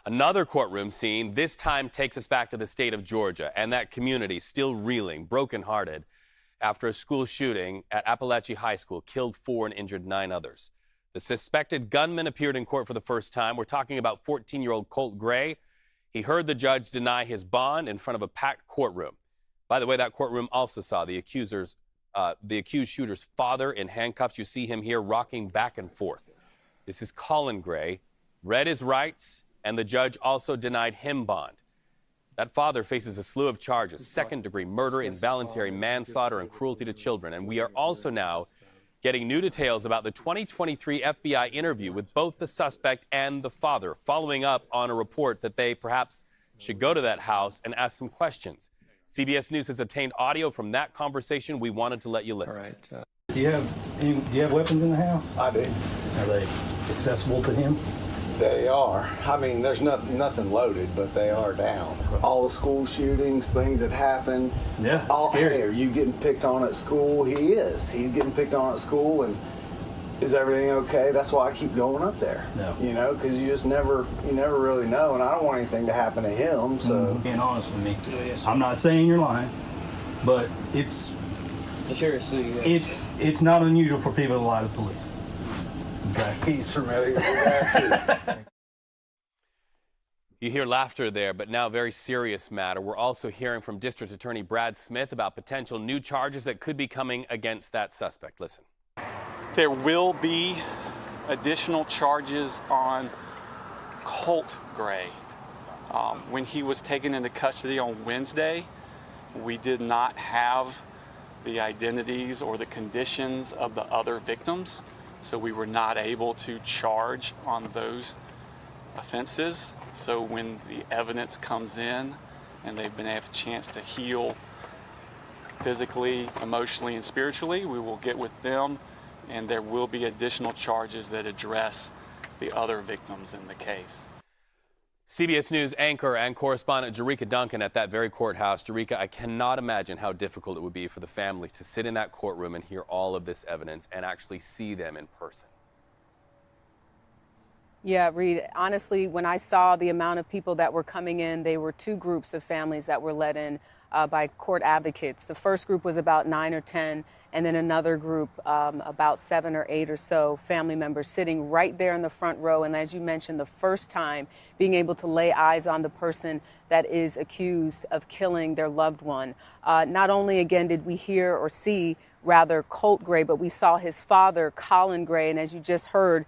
Another courtroom scene this time takes us back to the state of Georgia, and that community still reeling, brokenhearted, after a school shooting at Apalachee High School killed 4 and injured 9 others. The suspected gunman appeared in court for the first time. We're talking about 14-year-old Colt Gray. He heard the judge deny his bond in front of a packed courtroom. By the way, that courtroom also saw the accused shooter's father in handcuffs. You see him here rocking back and forth. This is Colin Gray, read his rights, and the judge also denied him bond. That father faces a slew of charges: second-degree murder, involuntary manslaughter, and cruelty to children. And we are also now getting new details about the 2023 FBI interview with both the suspect and the father, following up on a report that they perhaps should go to that house and ask some questions. CBS News has obtained audio from that conversation. We wanted to let you listen. All right. Do you have weapons in the house? I do. Are they accessible to him? They are. I mean, there's nothing loaded, but they are down. All the school shootings, things that happen. Yeah, Hey, scary. are you getting picked on at school? He is. He's getting picked on at school, and is everything okay? That's why I keep going up there. No. You know, because you never really know, and I don't want anything to happen to him. So Being honest with me, I'm not saying you're lying, but it's not unusual for people to lie to the police. Okay. he's familiar with that too. You hear laughter there, but now a very serious matter. We're also hearing from District Attorney Brad Smith about potential new charges that could be coming against that suspect. Listen. There will be additional charges on Colt Gray. When he was taken into custody on Wednesday, we did not have the identities or the conditions of the other victims, so we were not able to charge on those offenses. So when the evidence comes in and they've been able a chance to heal physically, emotionally, and spiritually, we will get with them, and there will be additional charges that address the other victims in the case. CBS News anchor and correspondent Jericka Duncan at that very courthouse. Jericka, I cannot imagine how difficult it would be for the families to sit in that courtroom and hear all of this evidence and actually see them in person. Yeah, Reed, honestly, when I saw the amount of people that were coming in, they were 2 groups of families that were let in by court advocates. The first group was about 9 or 10, and then another group, about 7 or 8 or so family members sitting right there in the front row. And as you mentioned, the first time being able to lay eyes on the person that is accused of killing their loved one. Not only, again, did we hear or see rather Colt Gray, but we saw his father, Colin Gray. And as you just heard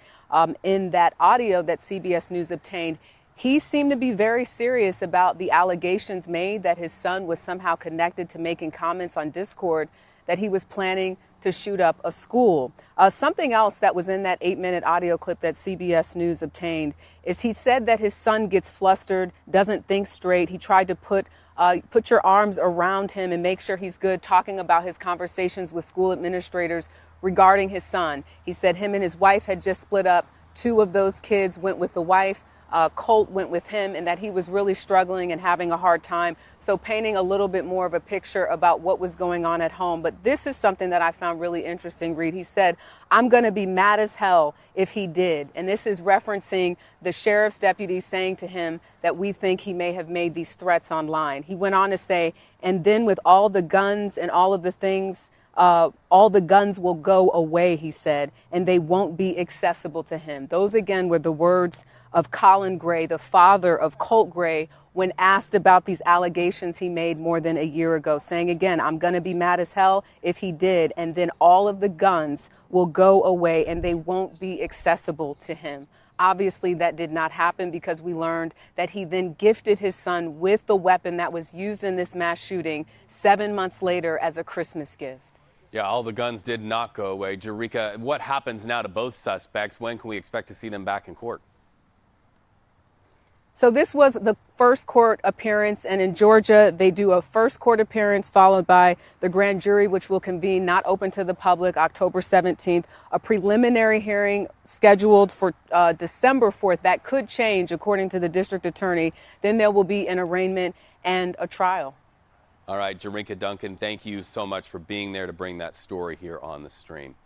in that audio that CBS News obtained, he seemed to be very serious about the allegations made that his son was somehow connected to making comments on Discord that he was planning to shoot up a school. Something else that was in that 8-minute audio clip that CBS News obtained is he said that his son gets flustered, doesn't think straight. He tried to put your arms around him and make sure he's good, talking about his conversations with school administrators regarding his son. He said him and his wife had just split up. 2 of those kids went with the wife. Colt went with him, and that he was really struggling and having a hard time. So painting a little bit more of a picture about what was going on at home. But this is something that I found really interesting, Reed. He said, "I'm going to be mad as hell if he did." And this is referencing the sheriff's deputy saying to him that we think he may have made these threats online. He went on to say, "And then with all the guns and all of the things, all the guns will go away," he said, "and they won't be accessible to him." Those, again, were the words of Colin Gray, the father of Colt Gray, when asked about these allegations he made more than a year ago, saying, again, "I'm going to be mad as hell if he did, and then all of the guns will go away and they won't be accessible to him." Obviously, that did not happen because we learned that he then gifted his son with the weapon that was used in this mass shooting 7 months later as a Christmas gift. Yeah, all the guns did not go away. Jericka, what happens now to both suspects? When can we expect to see them back in court? So this was the first court appearance, and in Georgia, they do a first court appearance followed by the grand jury, which will convene, not open to the public, October 17th, a preliminary hearing scheduled for December 4th. That could change, according to the district attorney. Then there will be an arraignment and a trial. All right, Jericka Duncan, thank you so much for being there to bring that story here on the stream.